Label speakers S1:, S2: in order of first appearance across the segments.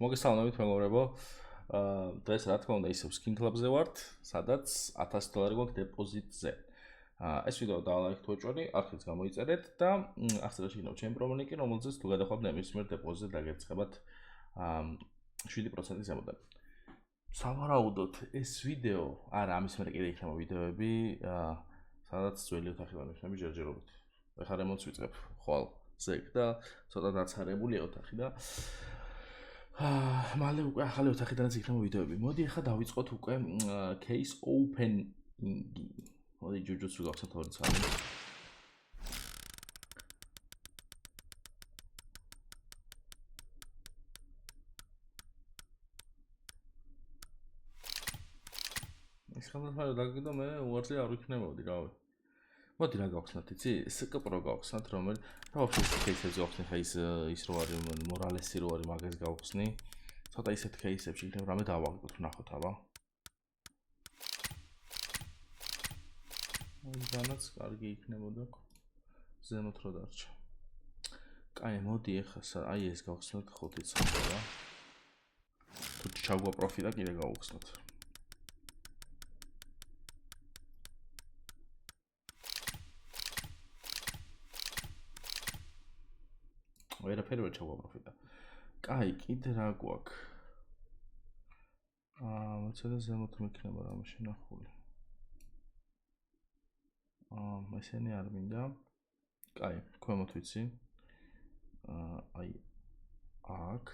S1: მოგესალმებით მეგობრებო. დღეს რა თქმა უნდა ისევ Skin Club-ზე ვართ, სადაც $1000 გვაქვს დეპოზიტზე. ეს ვიდეო დალაიქეთ უჭველი, არხიც გამოიწერეთ და ახლა შეიძლება ჩემ პრომონიკი, რომელზეც თუ გადახვალთ ნებისმიერ დეპოზიტზე დაგერცხებათ 7% ზემოდან. სავარაუდოდ ეს ვიდეო, არა, ამის მერე კიდე იქნება ვიდეოები, სადაც ძველი ოთახი ვამეცნები ჯერჯერობით. ეხლა რემონტს ვიწყებ ხვალ ზეგ და ცოტა დაცარებულია ოთახი და მალე უკვე ახალი ოთახიდანაც იქნება ვიდეოები. მოდი ახლა დავიწყოთ უკვე case opening-ი. მოდი ჯუჯუცუ გავხსნათ ორი ცალი. ეს ხანდახან დაგიგდო მე უარზე არ ვიქნებოდი, რავი. მოდი რა გავხსნათ, იცი? SK Pro გავხსნათ, რომელი რა ვაფშე case-ებზე გავხსნი, ხა ის რო არის Morales-ი რო არის, მაგას გავხსნი. ცოტა ისეთ case-ებში იქნება რამე დავაგდოთ, ვნახოთ, აბა. განაც კარგი იქნებოდა. ზემოთ რო დარჩა. კაი, მოდი ახლა აი ეს გავხსნათ 5 ცალი რა. თუ ჩაგვა პროფიტა კიდე გავხსნათ. ვერაფერი ვერ ჩაგვა პროფიტა. კაი, კიდე რა გვაქვს? მოცედა ზემოთ მექნება რამე შენახული. ესენი არ მინდა. კაი, ქვემოთ ვიცი. აი აქ.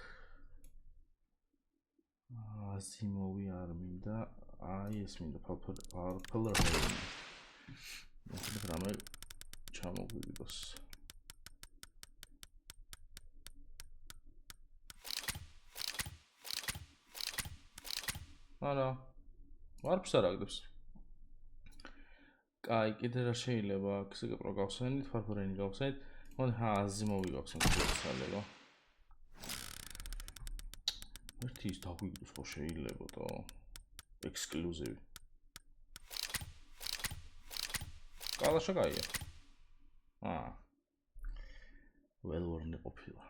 S1: ზიმოვი არ მინდა. აი ეს მინდა purple rain. ეს რამე ჩამოგვიგდოს. არა. ვარფს არ აგდებს. კაი, კიდე რა შეიძლება? SK Pro გავხსენით, purple rain გავხსენით. მოდი ზიმოვი გავხსენით ცალება. ერთი ის დაგვიგდოს ხო შეიძლებოდა ექსკლუზივი. კალაშა გაია. ველვორნი ყოფილა.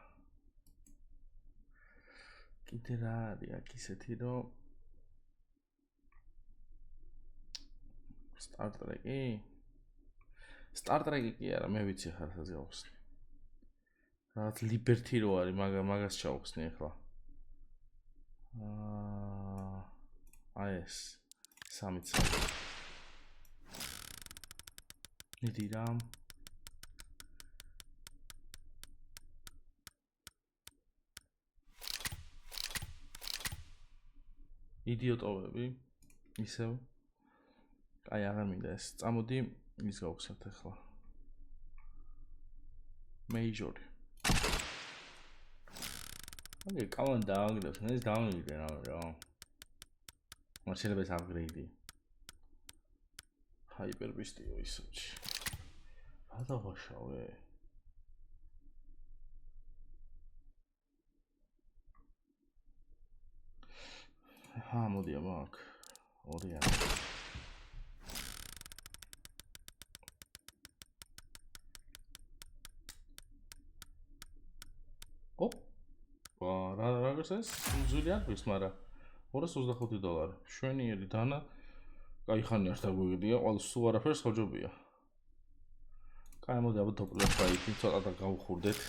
S1: კიდე რა არის აქ ისეთი რომ Star Trek-ი კი არა, მე ვიცი ხარ სადაც გავხსნი. რაღაც Liberty რო არის, მაგას ჩავხსნი ახლა. აი ეს სამი ცალი. მიდი რა. იდიოტოვები ისევ აი აღარ მინდა ეს. წამოდი ის გავხსნათ ახლა. Major-ი. Okay, come on down, ეს დავმივიდე რა. მაგრამ შეიძლება ეს upgrade-ი. Hyper Beast-იო ისოჩი. რა დავაშავე? მოდი აბა აქ. ორი არის. რა გასეს? ზული არ ვის, მაგრამ $225. შვენიერი დანა. კაი ხანი არ დაგვიგდია, ყოველ სულ არაფერს ხოჯობია. კაი, მოდი აბა დოპლერ ფაითი ცოტა და გავხურდეთ.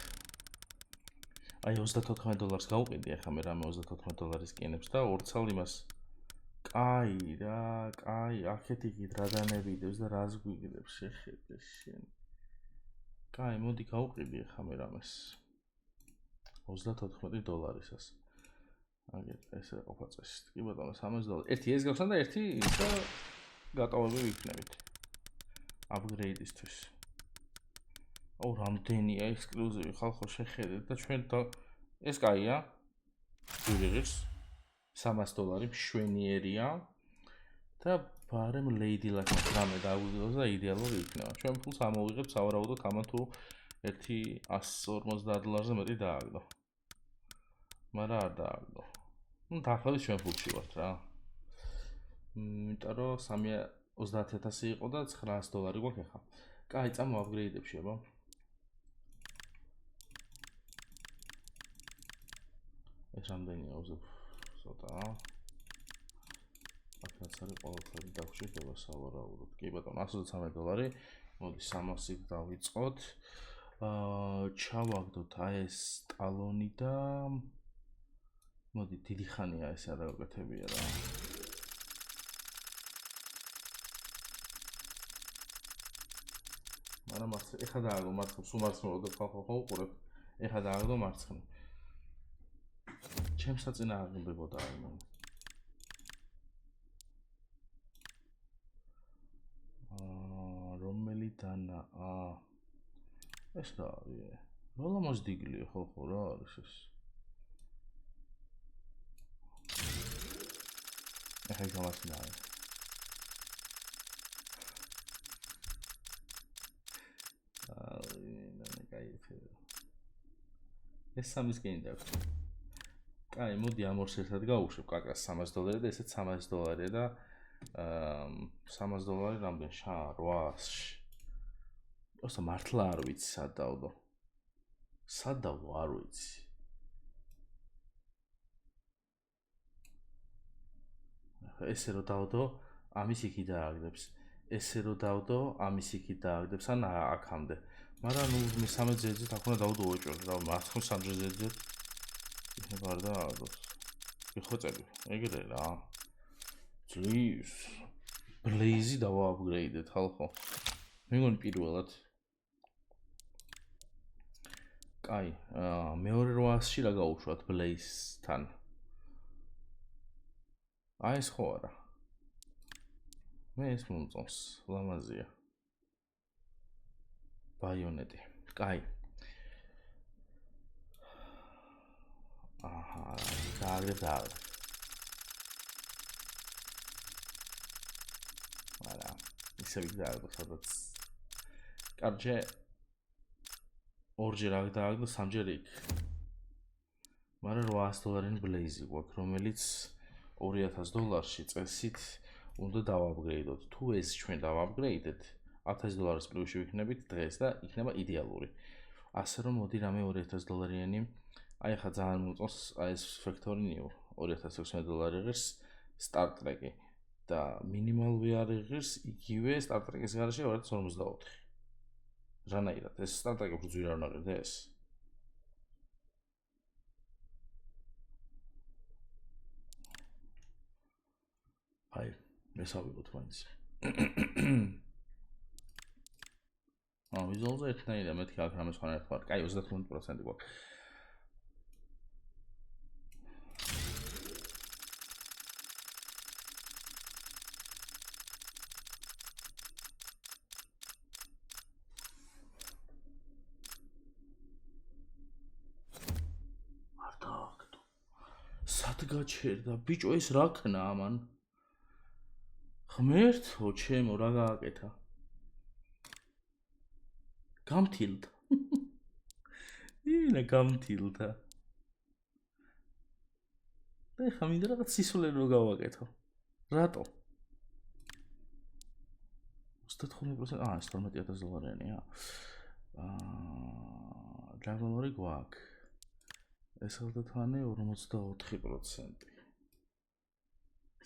S1: აი $34 გავყიდი, ახლა მე რამე $34 კინებს და ორ ცალ იმას. კაი რა, კაი, აქეთ იქით რა დანებიდებს და რას გვიგდებს შეხედე შენ. კაი, მოდი გავყიდი ახლა მე რამეს. $34-ს. აგეთ ესე ყოფა წესით. კი ბატონო, $30. ერთი ეს გავხსნა და ერთი ის და გატოვები ვიქნებით. Upgrade-ისთვის. რამდენია ექსკლუზივი ხალხო შეხედეთ და ჩვენ ეს კაია. ვიღებს $300 მშვენიერია და ბარემ Lady Luck-ს რამე დაგვიგდოს და იდეალური იქნება. ჩვენ ფულს ამოვიღებ სავარაუდოდ ამან თუ ერთი $150-ზე მეტი დააგდო. მაგრამ არ დააგდო. დაახლოებით ჩვენ ფულში ვართ რა. იმიტომ რომ 30,000 იყო და $900 გვაქვს ახლა. კაი, წამო upgrade-ებში აბა. ეს რამდენია უზებ ცოტა. აქაც არის ყველაფერი დაგვჭირდება სავარაუდოდ. კი ბატონო, $123. მოდი 300-ით დავიწყოთ. ჩავაგდოთ აი ეს ტალონი და მოდი დიდი ხანია ეს არ გავაკეთებია რა. მაგრამ ეხლა დააგო მარცხნივ, სულ მარცხნივ ხო უყურებ. ეხლა დააგდო მარცხნივ. ჩემს საწინააღმდეგოა აი. რომელი დანა? ეს რა არის? როლამოს დიგლია ხო რა არის ეს? ეხლა გამასნა. ეს სამისკენი დაქვს. კაი, მოდი ამ ორს ერთად გავუშვებ, კაკას $300 და ესეც $300 და $300 რამდენ შა 800-ში. ოსა მართლა არ ვიცი სად დავდო. სად დავდო არ ვიცი. ესე რომ დავდო, ამის იქი დააგდებს. ესე რომ დავდო, ამის იქი დააგდებს ან აქამდე. მაგრამ ნუ მე 13 ზედზე აქ უნდა დავდო ოჭორი, რა მარცხნივ 3 ზედზე. იქნება არ დააგდოს. გიხოცები, ეგრე რა. ძლივს. ბლეიზი დავააპგრეიდეთ ხალხო. მეგონი პირველად. კაი, მეორე 800-ში რა გავუშვათ ბლეიზთან. აი ეს ხო არა. მე ეს მომწონს, ლამაზია. ბაიონეტი. კაი. აჰა, დააგდებ. არა, ისე ვიგდააგდო სადაც. კარჯე ორჯერ აქ დააგდო, სამჯერ იქ. მაგრამ $800 ბლეიზი გვაქვს, რომელიც $2000-ში წესით უნდა დავაპგრეიდოთ. თუ ეს ჩვენ დავაპგრეიდეთ, $1000 პლუსში ვიქნებით დღეს და იქნება იდეალური. ასე რომ მოდი რამე $2000-იანი, აი ხა ძალიან მომწონს აი ეს Factory New $2600 ღირს Star Trek-ი და Minimal VR ღირს იგივე Star Trek-ის გარშე 254. რანაირად ეს Star Trek-ი ბრძვი რა უნდა ყიდეს? აი, მესავიღოთ მაინც. ვიზუალზე ერთნაირია, მეთქი აქ რამე სხვა ერთად. კაი, 35% გვაქვს. არ დააგდო. სად გაჩერდა? ბიჭო, ეს რა ქნა ამან? ღმერთო, ჩემო, რა გააკეთა? გამთილდა. ინა გამთილდა. და ხა მინდა რაღაც სისულელი რო გავაკეთო. რატო? 35%, ეს $12000-იანია. ჯაგლორი გვაქვს. ეს ალბათანი 44%.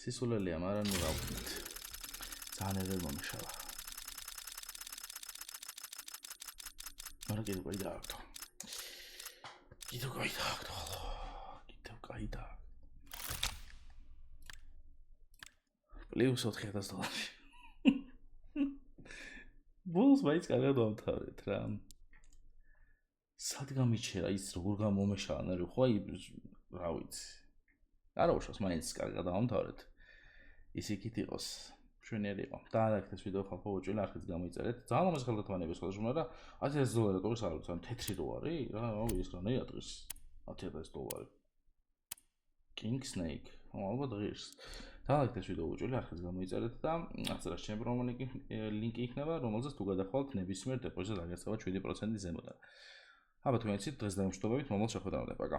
S1: სისულელია, მაგრამ ნუ რა ვქნათ. ძალიან ვერ მომშალა. მაგრამ კიდევ კაი დააგდო. კიდევ კაი და. პლუს $4000. ბოლოს მაინც კარგად დავთავრეთ რა. სად გამიჩერა ის როგორ გამომეშალა ნერვი ხო აი რა ვიცი. არა უშავს მაინც კარგად დავთავრეთ. ის იქით იყოს. მშვენიერი იყო. დაალაგეთ ეს ვიდეო ხალხო უჭილა არხით გამოიწერეთ. ძალიან ლამაზი ხელგათმანების ხოლმე შეგმარა $1000 ტურის არ ვიცი, თეთრი რო არის? რა, ავი ეს რა ნეატრის $1000. King Snake. ალბათ ღირს. დაალაგეთ ეს ვიდეო უჭილა არხით გამოიწერეთ და აღწერაში ჩემპიონი ლინკი იქნება, რომელზეც თუ გადახვალთ ნებისმიერ დეპოზიტზე დაგეცემა 7% ზემოდან. აბა თქვენ იცით დღეს დამშვიდობებით მომავალ შეხვედრამდე. პაკა.